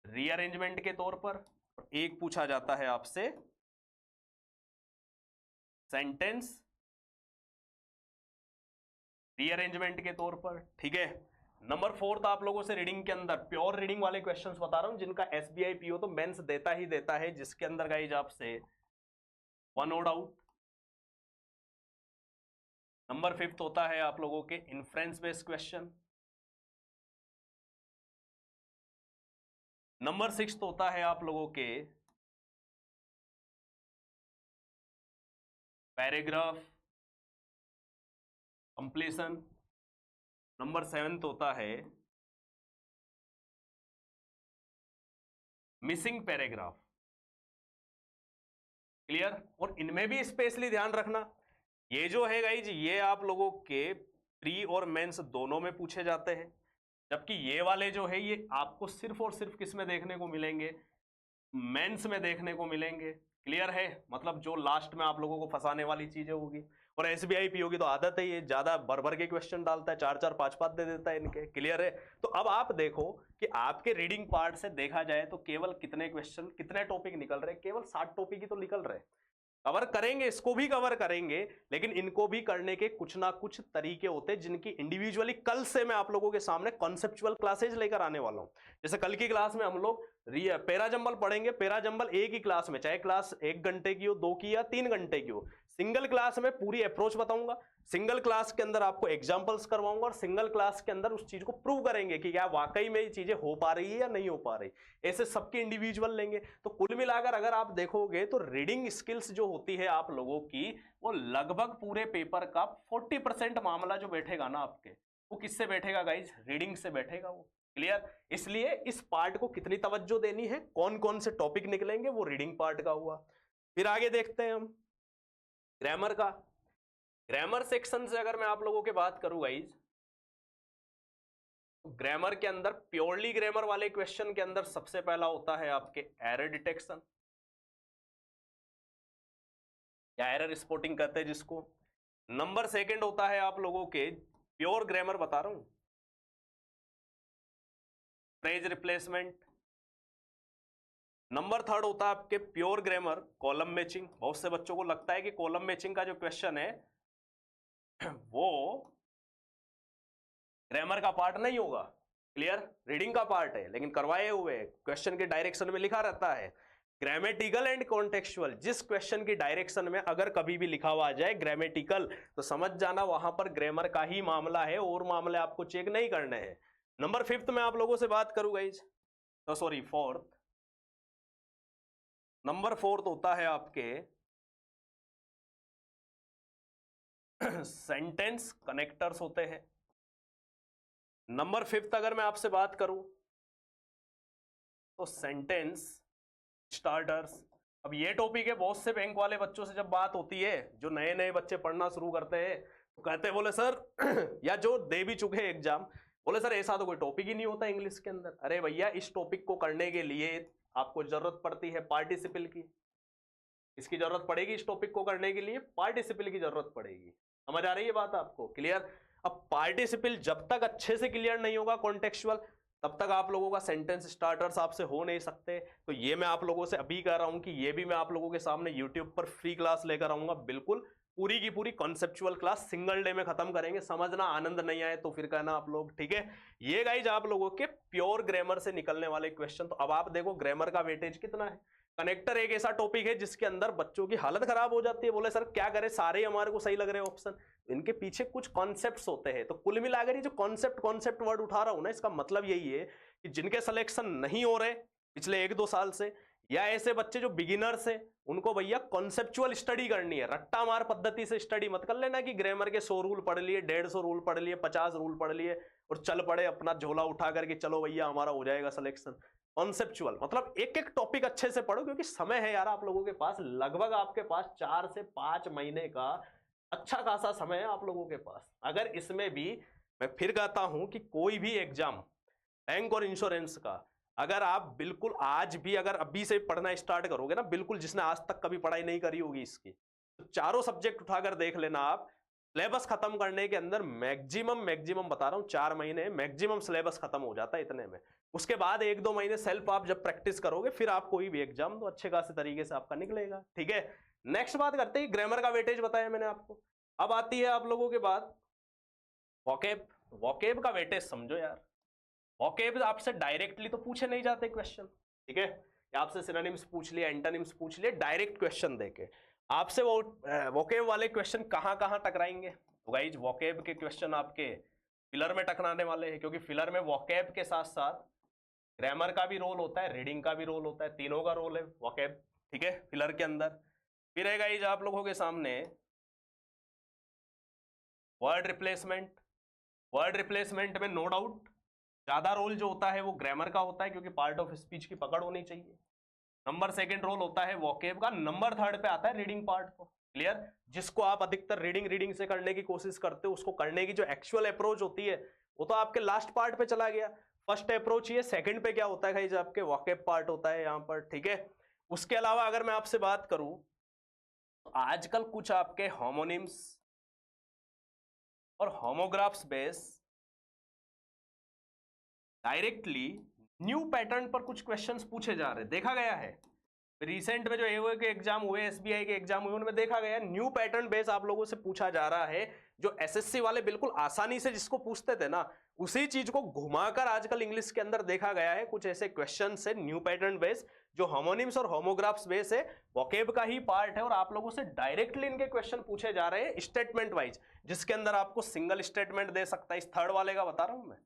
रीअरेंजमेंट के तौर पर, एक पूछा जाता है आपसे सेंटेंस रीअरेंजमेंट के तौर पर। ठीक है, नंबर फोर्थ आप लोगों से रीडिंग के अंदर प्योर रीडिंग वाले क्वेश्चंस बता रहा हूं, जिनका एसबीआई पीओ तो मेंस देता ही देता है, जिसके अंदर गाइज आपसे one word out. Number fifth होता है आप लोगों के inference based question. Number sixth होता है आप लोगों के पैराग्राफ कंप्लीशन। नंबर सेवेंथ होता है मिसिंग पैराग्राफ। क्लियर? और इनमें भी स्पेशली ध्यान रखना, ये जो है गाइज ये आप लोगों के प्री और मेंस दोनों में पूछे जाते हैं। जबकि ये वाले जो है ये आपको सिर्फ और सिर्फ किस में देखने को मिलेंगे, मेंस में देखने को मिलेंगे। क्लियर है, मतलब जो लास्ट में आप लोगों को फंसाने वाली चीजें होगी। और एसबीआई पीओ की तो आदत है, ये ज्यादा भर के क्वेश्चन डालता है, 4-4 5-5 दे देता है इनके। क्लियर है, तो अब आप देखो कि आपके रीडिंग पार्ट से देखा जाए तो केवल कितने क्वेश्चन, कितने टॉपिक निकल रहे, केवल 60 टॉपिक ही तो निकल रहे। कवर करेंगे, इसको भी कवर करेंगे, लेकिन इनको भी करने के कुछ ना कुछ तरीके होते हैं जिनकी इंडिविजुअली कल से मैं आप लोगों के सामने कॉन्सेप्चुअल क्लासेज लेकर आने वाला हूं। जैसे कल की क्लास में हम लोग पैराजंबल पढ़ेंगे। पैराजंबल एक ही क्लास में, चाहे क्लास 1 घंटे की हो, 2 की या 3 घंटे की हो, सिंगल क्लास में पूरी अप्रोच बताऊंगा, सिंगल क्लास के अंदर आपको एग्जांपल्स करवाऊंगा और सिंगल क्लास के अंदर उस चीज को प्रूव करेंगे कि क्या वाकई में ये चीजें हो पा रही है या नहीं हो पा रही। ऐसे सबके इंडिविजुअल लेंगे। तो कुल मिलाकर अगर आप देखोगे तो रीडिंग स्किल्स जो होती है आप लोगों की, वो लगभग पूरे पेपर का 40% मामला जो बैठेगा ना आपके, वो किससे बैठेगा गाइज, रीडिंग से बैठेगा वो। क्लियर, इसलिए इस पार्ट को कितनी तवज्जो देनी है, कौन कौन से टॉपिक निकलेंगे, वो रीडिंग पार्ट का हुआ। फिर आगे देखते हैं हम ग्रामर का। ग्रामर सेक्शन से अगर मैं आप लोगों के बात करूं गाइज, ग्रामर के अंदर प्योरली ग्रामर वाले क्वेश्चन के अंदर सबसे पहला होता है आपके एरर डिटेक्शन या एरर स्पॉटिंग कहते हैं जिसको। नंबर सेकंड होता है आप लोगों के प्योर ग्रामर बता रहा हूं, फ्रेज रिप्लेसमेंट। नंबर थर्ड होता है आपके प्योर ग्रामर कॉलम मैचिंग। बहुत से बच्चों को लगता है कि कॉलम मैचिंग का जो क्वेश्चन है वो ग्रामर का पार्ट नहीं होगा। क्लियर, रीडिंग का पार्ट है, लेकिन करवाए हुए क्वेश्चन के डायरेक्शन में लिखा रहता है ग्रामेटिकल एंड कॉन्टेक्चुअल। जिस क्वेश्चन की डायरेक्शन में अगर कभी भी लिखा हुआ आ जाए ग्रामेटिकल, तो समझ जाना वहां पर ग्रामर का ही मामला है, और मामले आपको चेक नहीं करने हैं। नंबर फिफ्थ में आप लोगों से बात करूंगा इस, तो सॉरी फोर्थ, नंबर फोर्थ होता है आपके सेंटेंस कनेक्टर्स होते हैं। नंबर फिफ्थ अगर मैं आपसे बात करूं तो सेंटेंस स्टार्टर्स। अब ये टॉपिक है, बहुत से बैंक वाले बच्चों से जब बात होती है, जो नए नए बच्चे पढ़ना शुरू करते हैं, तो कहते हैं बोले सर या जो दे भी चुके हैं एग्जाम, बोले सर ऐसा तो कोई टॉपिक ही नहीं होता इंग्लिश के अंदर। अरे भैया, इस टॉपिक को करने के लिए आपको जरूरत पड़ती है पार्टिसिपल की। इसकी जरूरत पड़ेगी, इस टॉपिक को करने के लिए पार्टिसिपल की जरूरत पड़ेगी। समझ आ रही है बात आपको? क्लियर। अब पार्टिसिपल जब तक अच्छे से क्लियर नहीं होगा कॉन्टेक्चुअल, तब तक आप लोगों का सेंटेंस स्टार्टर्स आपसे हो नहीं सकते। तो ये मैं आप लोगों से अभी कह रहा हूं कि ये भी मैं आप लोगों के सामने यूट्यूब पर फ्री क्लास लेकर आऊंगा, बिल्कुल पूरी की पूरी कॉन्सेप्चुअल क्लास सिंगल डे में खत्म करेंगे। समझना, आनंद नहीं आए तो फिर कहना आप लोग, ठीक है। ये गाइज आप लोगों के प्योर ग्रामर से निकलने वाले क्वेश्चन। तो अब आप देखो ग्रामर का वेटेज कितना है। कनेक्टर एक ऐसा टॉपिक है जिसके अंदर बच्चों की हालत खराब हो जाती है, बोले सर क्या करें, सारे हमारे को सही लग रहे हैं ऑप्शन, इनके पीछे कुछ कॉन्सेप्ट्स होते हैं। तो कुल मिलाकर ये जो कॉन्सेप्ट वर्ड उठा रहा हूं ना, इसका मतलब यही है कि जिनके सिलेक्शन नहीं हो रहे पिछले 1-2 साल से, या ऐसे बच्चे जो बिगिनर्स हैं, उनको भैया कॉन्सेप्चुअल स्टडी करनी है। रट्टा मार पद्धति से स्टडी मत कर लेना कि ग्रामर के 100 रूल पढ़ लिए, 150 रूल पढ़ लिए, 50 रूल पढ़ लिए और चल पड़े अपना झोला उठा करके, चलो भैया हमारा हो जाएगा सिलेक्शन। कॉन्सेप्चुअल मतलब एक एक टॉपिक अच्छे से पढ़ो, क्योंकि समय है यार आप लोगों के पास, लगभग आपके पास 4 से 5 महीने का अच्छा खासा समय है आप लोगों के पास। अगर इसमें भी मैं फिर कहता हूं कि कोई भी एग्जाम बैंक और इंश्योरेंस का, अगर आप बिल्कुल आज भी अगर अभी से पढ़ना स्टार्ट करोगे ना, बिल्कुल जिसने आज तक कभी पढ़ाई नहीं करी होगी इसकी, तो चारों सब्जेक्ट उठाकर देख लेना आप, सिलेबस खत्म करने के अंदर मैक्सिमम बता रहा हूं 4 महीने मैक्सिमम सिलेबस खत्म हो जाता है इतने में। उसके बाद 1-2 महीने सेल्फ आप जब प्रैक्टिस करोगे, फिर आप कोई भी एग्जाम तो अच्छे खासे तरीके से आपका निकलेगा, ठीक है। नेक्स्ट बात करते हैं, ग्रामर का वेटेज बताया मैंने आपको। अब आती है आप लोगों के बाद वोकैब। वोकैब का वेटेज समझो यार। वोकैब आपसे डायरेक्टली तो पूछे नहीं जाते क्वेश्चन, ठीक है। आपसे सिनोनिम्स पूछ लिए, एंटोनिम्स पूछ लिए, डायरेक्ट क्वेश्चन देके आपसे वो वोकैब वाले क्वेश्चन कहां टकराएंगे। तो गाइज वोकैब के क्वेश्चन आपके फिलर में टकराने वाले हैं, क्योंकि फिलर में वोकैब के साथ साथ ग्रामर का भी रोल होता है, रीडिंग का भी रोल होता है, तीनों का रोल है वोकैब, ठीक है, फिलर के अंदर। फिर है गाइज आप लोगों के सामने वर्ड रिप्लेसमेंट। वर्ड रिप्लेसमेंट में नो डाउट ज्यादा रोल जो होता है वो ग्रामर का होता है, क्योंकि पार्ट ऑफ स्पीच की पकड़ होनी चाहिए। नंबर सेकंड रोल होता है वोकैब का, नंबर थर्ड पे आता है रीडिंग पार्ट को। क्लियर, जिसको आप अधिकतर रीडिंग से करने की कोशिश करते हो, उसको करने की जो एक्चुअल अप्रोच होती है वो तो आपके लास्ट पार्ट पे चला गया। फर्स्ट अप्रोच ये, सेकंड पे क्या होता है गाइज, आपके वॉकेब पार्ट होता है यहाँ पर, ठीक है। उसके अलावा अगर मैं आपसे बात करूं तो आजकल कुछ आपके होमोनिम्स और homographs base directly new pattern पर कुछ क्वेश्चंस पूछे जा रहे हैं, देखा गया है। रिसेंट में जो एओए के एग्जाम हुए, एसबीआई के एग्जाम हुए, उनमें देखा गया न्यू पैटर्न बेस आप लोगों से पूछा जा रहा है। जो एसएससी वाले बिल्कुल आसानी से जिसको पूछते थे ना, उसी चीज को घुमाकर आजकल इंग्लिश के अंदर देखा गया है। कुछ ऐसे क्वेश्चन है न्यू पैटर्न बेस, जो होमोनिम्स और होमोग्राफ्स बेस है, वोकेब का ही पार्ट है, और आप लोगों से डायरेक्टली इनके क्वेश्चन पूछे जा रहे हैं स्टेटमेंट वाइज, जिसके अंदर आपको सिंगल स्टेटमेंट दे सकता है। इस थर्ड वाले का बता रहा हूं मैं,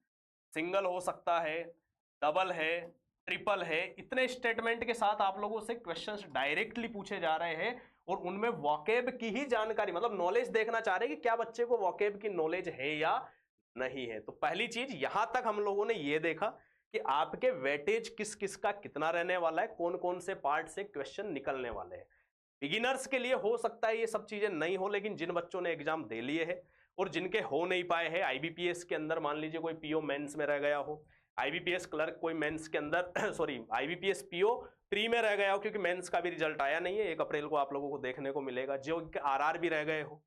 सिंगल हो सकता है, डबल है, ट्रिपल है, इतने स्टेटमेंट के साथ आप लोगों से क्वेश्चंस डायरेक्टली पूछे जा रहे हैं। और उनमें वोकेब की ही जानकारी, मतलब नॉलेज देखना चाह रहे हैं कि क्या बच्चे को वोकेब की नॉलेज है या नहीं है। तो पहली चीज यहां तक हम लोगों ने ये देखा कि आपके वेटेज किस किस का कितना रहने वाला है, कौन कौन से पार्ट से क्वेश्चन निकलने वाले हैं। बिगिनर्स के लिए हो सकता है ये सब चीजें नहीं हो, लेकिन जिन बच्चों ने एग्जाम दे लिए है और जिनके हो नहीं पाए हैं, आईबीपीएस के अंदर मान लीजिए कोई पीओ मेंस में रह गया हो, आईबीपीएस क्लर्क कोई मेंस के अंदर सॉरी आईबीपीएस पीओ प्री में रह गया हो, क्योंकि मेंस का भी रिजल्ट आया नहीं है, 1 अप्रैल को आप लोगों को देखने को मिलेगा। जो आरआर भी रह गए हो,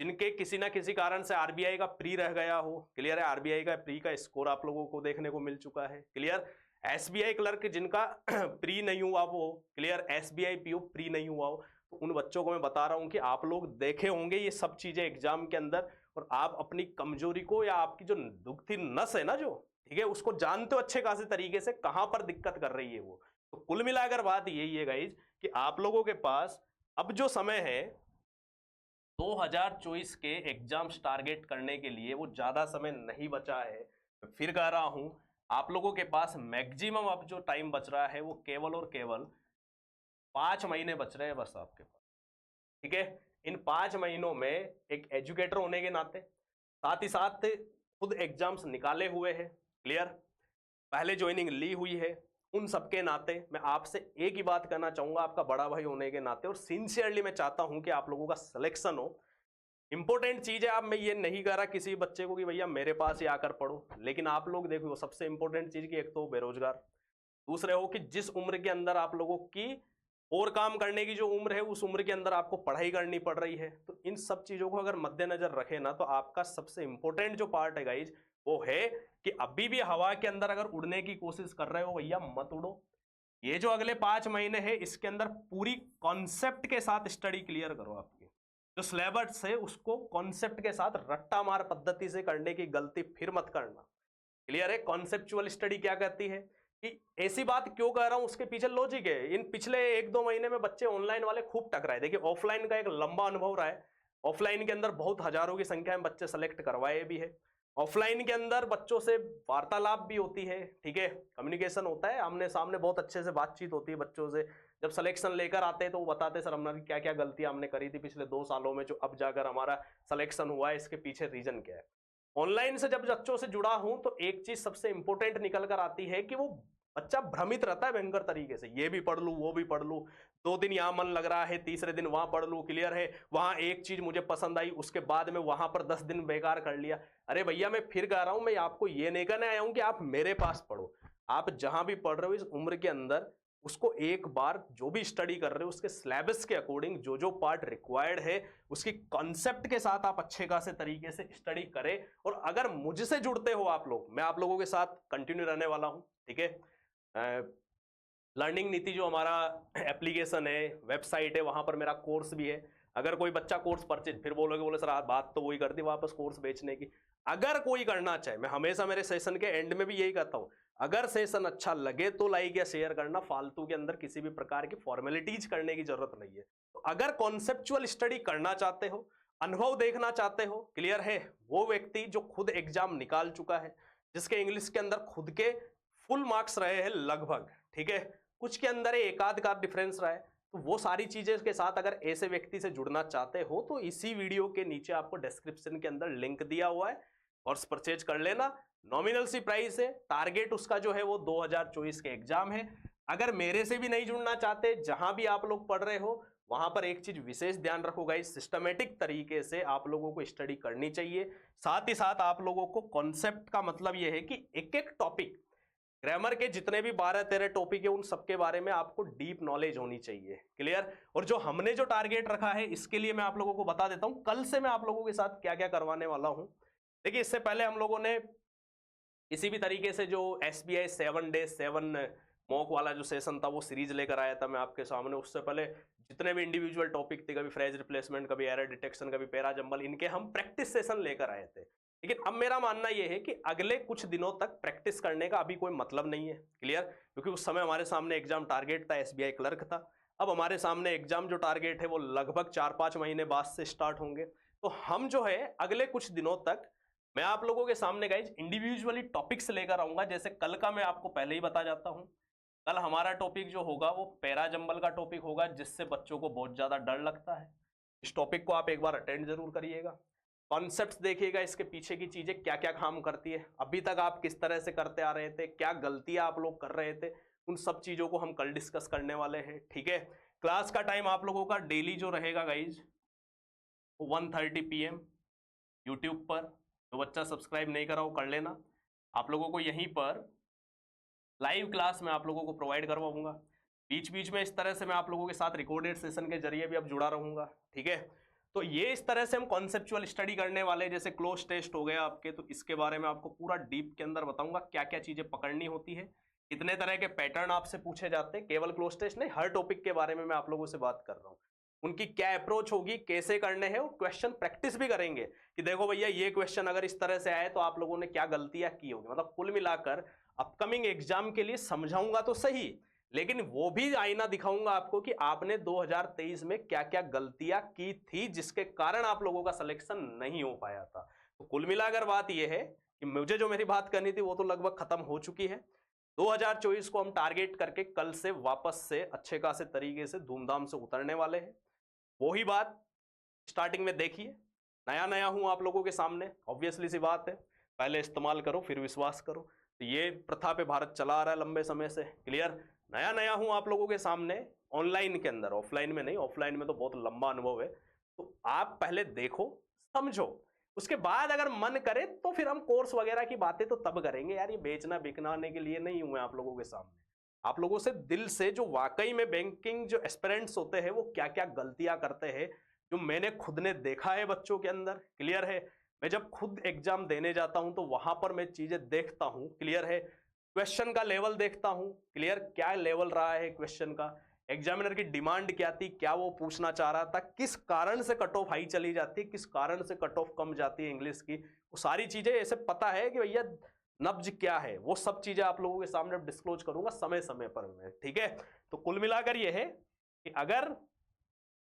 जिनके किसी ना किसी कारण से आरबीआई का प्री रह गया हो, क्लियर है, आरबीआई का प्री का स्कोर आप लोगों को देखने को मिल चुका है, क्लियर। एसबीआई क्लर्क जिनका प्री नहीं हुआ वो, क्लियर, एसबीआई पीओ प्री नहीं हुआ हो, तो उन बच्चों को मैं बता रहा हूं कि आप लोग देखे होंगे ये सब चीजें एग्जाम के अंदर, और आप अपनी कमजोरी को या आपकी जो दुखती नस है ना जो, ठीक है, उसको जानते हो अच्छे खासे तरीके से कहां पर दिक्कत कर रही है वो। तो कुल मिलाकर बात यही है गाइज कि आप लोगों के पास अब जो समय है 2024 के एग्जाम्स टारगेट करने के लिए, वो ज्यादा समय नहीं बचा है। मैं फिर कह रहा हूं, आप लोगों के पास मैक्सिमम अब जो टाइम बच रहा है वो केवल और केवल 5 महीने बच रहे हैं बस आपके पास, ठीक है। इन 5 महीनों में एक एजुकेटर होने के नाते, साथ ही साथ खुद एग्जाम्स निकाले हुए हैं, क्लियर, पहले ज्वाइनिंग ली हुई है, उन सबके नाते मैं आपसे एक ही बात कहना चाहूंगा, आपका बड़ा भाई होने के नाते, और सिंसियरली मैं चाहता हूं कि आप लोगों का सिलेक्शन हो। इंपॉर्टेंट चीज है, आप, मैं ये नहीं कह रहा किसी बच्चे को कि भैया मेरे पास ही आकर पढ़ो, लेकिन आप लोग देखो सबसे इंपॉर्टेंट चीज की, एक तो बेरोजगार, दूसरे हो कि जिस उम्र के अंदर आप लोगों की और काम करने की जो उम्र है, उस उम्र के अंदर आपको पढ़ाई करनी पड़ रही है। तो इन सब चीजों को अगर मद्देनजर रखे ना, तो आपका सबसे इंपॉर्टेंट जो पार्ट है गाइज वो है कि अभी भी हवा के अंदर अगर उड़ने की कोशिश कर रहे हो, भैया मत उड़ो। ये जो अगले 5 महीने है, इसके अंदर पूरी कॉन्सेप्ट के साथ स्टडी क्लियर करो। आपकी जो सिलेबस है उसको कॉन्सेप्ट के साथ रट्टा मार पद्धति से करने की गलती फिर मत करना, क्लियर है। कॉन्सेप्चुअल स्टडी क्या कहती है कि ऐसी बात क्यों कह रहा हूं, उसके पीछे लॉजिक है। इन पिछले 1-2 महीने में बच्चे ऑनलाइन वाले खूब टकराए, देखिए ऑफलाइन का एक लंबा अनुभव रहा है, ऑफलाइन के अंदर बहुत हजारों की संख्या में बच्चे सेलेक्ट करवाए भी है, ऑफलाइन के अंदर बच्चों से वार्तालाप भी होती है, ठीक है, कम्युनिकेशन होता है, आमने सामने बहुत अच्छे से बातचीत होती है बच्चों से। जब सिलेक्शन लेकर आते हैं तो वो बताते सर हमने क्या क्या गलतियां हमने करी थी पिछले 2 सालों में, जो अब जाकर हमारा सिलेक्शन हुआ है, इसके पीछे रीजन क्या है। ऑनलाइन से जब बच्चों से जुड़ा हूं तो एक चीज सबसे इंपॉर्टेंट निकल कर आती है कि वो बच्चा भ्रमित रहता है भयंकर तरीके से, ये भी पढ़ लूं वो भी पढ़ लूं, 2 दिन यहां मन लग रहा है, तीसरे दिन वहां पढ़ लूं, क्लियर है, वहां एक चीज मुझे पसंद आई, उसके बाद में वहां पर 10 दिन बेकार कर लिया। अरे भैया मैं फिर कह रहा हूं, मैं आपको ये नहीं कहने आया हूं कि आप मेरे पास पढ़ो, आप जहां भी पढ़ रहे हो इस उम्र के अंदर उसको एक बार जो भी स्टडी कर रहे हो उसके सिलेबस के अकॉर्डिंग जो जो पार्ट रिक्वायर्ड है उसकी कॉन्सेप्ट के साथ आप अच्छे खासे तरीके से स्टडी करें। और अगर मुझसे जुड़ते हो आप लोग, मैं आप लोगों के साथ कंटिन्यू रहने वाला हूं, ठीक है। लर्निंग नीति जो हमारा एप्लीकेशन है, वेबसाइट है, वहां पर मेरा कोर्स भी है। अगर कोई बच्चा कोर्स परचेज, फिर बोले सर बात तो वही कर दी वापस कोर्स बेचने की। अगर कोई करना चाहे, मैं हमेशा मेरे सेशन के एंड में भी यही कहता हूं, अगर सेशन अच्छा लगे तो लाइक या शेयर करना, फालतू के अंदर किसी भी प्रकार की फॉर्मेलिटीज करने की जरूरत नहीं है। तो अगर कॉन्सेप्चुअल स्टडी करना चाहते हो, अनुभव देखना चाहते हो, क्लियर है, वो व्यक्ति जो खुद एग्जाम निकाल चुका है, जिसके इंग्लिश के अंदर खुद के फुल मार्क्स रहे हैं लगभग, ठीक है, कुछ के अंदर एक आध का डिफरेंस रहा है, तो वो सारी चीजें के साथ अगर ऐसे व्यक्ति से जुड़ना चाहते हो तो इसी वीडियो के नीचे आपको डिस्क्रिप्शन के अंदर लिंक दिया हुआ है, कोर्स परचेज कर लेना। नॉमिनल सी प्राइस है, टारगेट उसका जो है वो 2024 के एग्जाम है। अगर मेरे से भी नहीं जुड़ना चाहते, जहां भी आप लोग पढ़ रहे हो वहां पर एक चीज विशेष ध्यान रखो गाइस, सिस्टमेटिक तरीके से आप लोगों को स्टडी करनी चाहिए। साथ ही साथ आप लोगों को कॉन्सेप्ट का मतलब यह है कि एक एक टॉपिक, ग्रामर के जितने भी 12-13 टॉपिक है उन सबके बारे में आपको डीप नॉलेज होनी चाहिए। क्लियर? और जो हमने जो टारगेट रखा है इसके लिए मैं आप लोगों को बता देता हूं कल से मैं आप लोगों के साथ क्या क्या करवाने वाला हूं। देखिए, इससे पहले हम लोगों ने किसी भी तरीके से जो SBI 7 डे 7 मॉक वाला जो सेशन था वो सीरीज लेकर आया था मैं आपके सामने। उससे पहले जितने भी इंडिविजुअल टॉपिक थे, कभी फ्रेज रिप्लेसमेंट, कभी एरर डिटेक्शन, कभी पैरा जंबल, इनके हम प्रैक्टिस सेशन लेकर आए थे। लेकिन अब मेरा मानना यह है कि अगले कुछ दिनों तक प्रैक्टिस करने का अभी कोई मतलब नहीं है। क्लियर? क्योंकि उस समय हमारे सामने एग्जाम टारगेट था, SBI क्लर्क था। अब हमारे सामने एग्जाम जो टारगेट है वो लगभग 4-5 महीने बाद से स्टार्ट होंगे। तो हम जो है अगले कुछ दिनों तक मैं आप लोगों के सामने गाइज इंडिविजुअली टॉपिक्स लेकर आऊंगा। जैसे कल का मैं आपको पहले ही बता जाता हूं, कल हमारा टॉपिक जो होगा वो पैरा जंबल का टॉपिक होगा, जिससे बच्चों को बहुत ज्यादा डर लगता है। इस टॉपिक को आप एक बार अटेंड जरूर करिएगा, कॉन्सेप्ट्स देखिएगा, इसके पीछे की चीजें क्या क्या काम करती है, अभी तक आप किस तरह से करते आ रहे थे, क्या गलतियां आप लोग कर रहे थे, उन सब चीजों को हम कल डिस्कस करने वाले हैं। ठीक है? क्लास का टाइम आप लोगों का डेली जो रहेगा गाइज 1:30 PM यूट्यूब पर। तो बच्चा सब्सक्राइब नहीं करा वो कर लेना। आप लोगों को यहीं पर लाइव क्लास में आप लोगों को प्रोवाइड करवाऊंगा। बीच बीच में इस तरह से मैं आप लोगों के साथ रिकॉर्डेड सेशन के जरिए भी अब जुड़ा रहूंगा। ठीक है? तो ये इस तरह से हम कॉन्सेप्चुअल स्टडी करने वाले, जैसे क्लोज टेस्ट हो गया आपके, तो इसके बारे में आपको पूरा डीप के अंदर बताऊंगा क्या क्या चीजें पकड़नी होती है, कितने तरह के पैटर्न आपसे पूछे जाते हैं। केवल क्लोज टेस्ट नहीं, हर टॉपिक के बारे में मैं आप लोगों से बात कर रहा हूँ, उनकी क्या अप्रोच होगी, कैसे करने हैं, और क्वेश्चन प्रैक्टिस भी करेंगे कि देखो भैया ये क्वेश्चन अगर इस तरह से आए तो आप लोगों ने क्या गलतियां की होगी। मतलब कुल मिलाकर अपकमिंग एग्जाम के लिए समझाऊंगा तो सही, लेकिन वो भी आईना दिखाऊंगा आपको कि आपने 2023 में क्या क्या गलतियां की थी जिसके कारण आप लोगों का सिलेक्शन नहीं हो पाया था। तो कुल मिलाकर बात यह है कि मुझे जो मेरी बात करनी थी वो तो लगभग खत्म हो चुकी है। 2024 को हम टारगेट करके कल से वापस से अच्छे खासे तरीके से धूमधाम से उतरने वाले हैं। वही बात स्टार्टिंग में देखिए, नया नया हूं आप लोगों के सामने, ऑब्वियसली सी बात है, पहले इस्तेमाल करो फिर विश्वास करो। तो ये प्रथा पे भारत चला आ रहा है लंबे समय से। क्लियर? नया नया हूं आप लोगों के सामने ऑनलाइन के अंदर, ऑफलाइन में नहीं, ऑफलाइन में तो बहुत लंबा अनुभव है। तो आप पहले देखो, समझो, उसके बाद अगर मन करे तो फिर हम कोर्स वगैरह की बातें तो तब करेंगे। यार ये बेचना बिकनाने के लिए नहीं हुए आप लोगों के सामने, आप लोगों से दिल से जो वाकई में बैंकिंग जो एस्पिरेंट्स होते हैं वो क्या क्या गलतियां करते हैं, जो मैंने खुद ने देखा है बच्चों के अंदर। क्लियर है? मैं जब खुद एग्जाम देने जाता हूं तो वहां पर मैं चीजें देखता हूं। क्लियर है? क्वेश्चन का लेवल देखता हूं। क्लियर? क्या लेवल रहा है क्वेश्चन का, एग्जामिनर की डिमांड क्या थी, क्या वो पूछना चाह रहा था, किस कारण से कट ऑफ हाई चली जाती है, किस कारण से कट ऑफ कम जाती है इंग्लिश की, वो सारी चीजें ऐसे पता है कि भैया नब्ज क्या है। वो सब चीजें आप लोगों के सामने डिस्क्लोज करूंगा समय समय पर मैं। ठीक है? तो कुल मिलाकर यह है कि अगर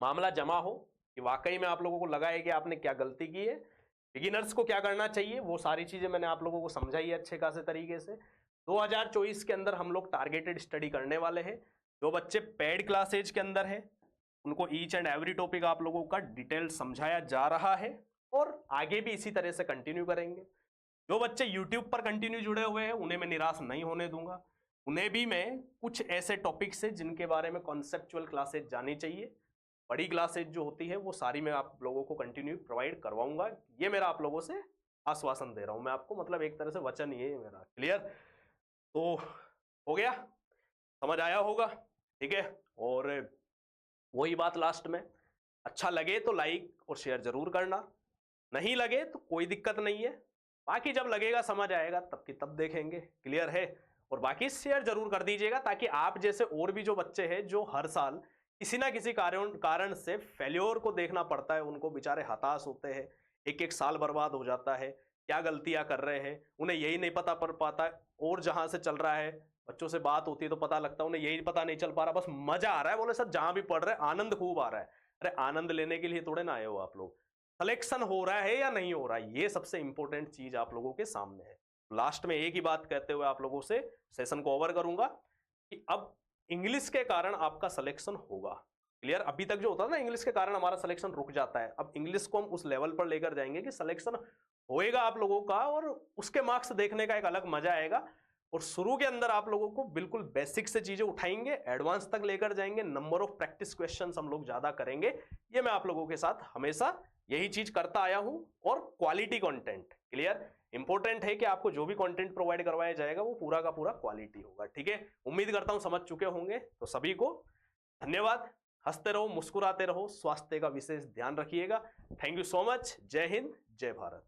मामला जमा हो कि वाकई में आप लोगों को लगा है कि आपने क्या गलती की है, बिगिनर्स को क्या करना चाहिए, वो सारी चीजें मैंने आप लोगों को समझाई है अच्छे खासे तरीके से। 2024 के अंदर हम लोग टारगेटेड स्टडी करने वाले हैं। जो बच्चे पेड क्लासेज के अंदर है उनको ईच एंड एवरी टॉपिक आप लोगों का डिटेल समझाया जा रहा है और आगे भी इसी तरह से कंटिन्यू करेंगे। जो बच्चे यूट्यूब पर कंटिन्यू जुड़े हुए हैं उन्हें मैं निराश नहीं होने दूंगा, उन्हें भी मैं कुछ ऐसे टॉपिक्स है जिनके बारे में कॉन्सेप्चुअल क्लासेज जानी चाहिए, बड़ी क्लासेज जो होती है वो सारी मैं आप लोगों को कंटिन्यू प्रोवाइड करवाऊंगा। ये मेरा आप लोगों से आश्वासन दे रहा हूं मैं आपको, मतलब एक तरह से वचन ही है मेरा। क्लियर? तो हो गया, समझ आया होगा? ठीक है? और वही बात लास्ट में, अच्छा लगे तो लाइक और शेयर जरूर करना, नहीं लगे तो कोई दिक्कत नहीं है, बाकी जब लगेगा समझ आएगा तब की तब देखेंगे। क्लियर है? और बाकी शेयर जरूर कर दीजिएगा ताकि आप जैसे और भी जो बच्चे हैं जो हर साल किसी ना किसी कारण से फेल्योर को देखना पड़ता है, उनको बेचारे हताश होते हैं, एक एक साल बर्बाद हो जाता है, क्या गलतियां कर रहे हैं उन्हें यही नहीं पता पड़ पाता, और जहां से चल रहा है बच्चों से बात होती है तो पता लगता है उन्हें यही पता नहीं चल पा रहा, बस मजा आ रहा है। बोले सर जहां भी पढ़ रहे आनंद खूब आ रहा है। अरे आनंद लेने के लिए थोड़े ना आए हो आप लोग, सिलेक्शन हो रहा है या नहीं हो रहा है, ये सबसे इंपॉर्टेंट चीज आप लोगों के सामने है। लास्ट में एक ही बात कहते हुए आप लोगों से सेशन को ओवर करूंगा कि अब इंग्लिश के कारण आपका सिलेक्शन होगा। क्लियर? अभी तक जो होता है ना इंग्लिश के कारण हमारा सिलेक्शन रुक जाता है, अब इंग्लिश को हम उस लेवल पर लेकर जाएंगे कि सिलेक्शन होएगा आप लोगों का, और उसके मार्क्स देखने का एक अलग मजा आएगा। और शुरू के अंदर आप लोगों को बिल्कुल बेसिक से चीजें उठाएंगे, एडवांस तक लेकर जाएंगे, नंबर ऑफ प्रैक्टिस क्वेश्चंस हम लोग ज्यादा करेंगे। ये मैं आप लोगों के साथ हमेशा यही चीज करता आया हूं। और क्वालिटी कंटेंट, क्लियर, इंपॉर्टेंट है कि आपको जो भी कंटेंट प्रोवाइड करवाया जाएगा वो पूरा का पूरा क्वालिटी होगा, ठीक है। उम्मीद करता हूं समझ चुके होंगे। तो सभी को धन्यवाद। हंसते रहो, मुस्कुराते रहो, स्वास्थ्य का विशेष ध्यान रखिएगा। Thank you so much. जय हिंद, जय भारत।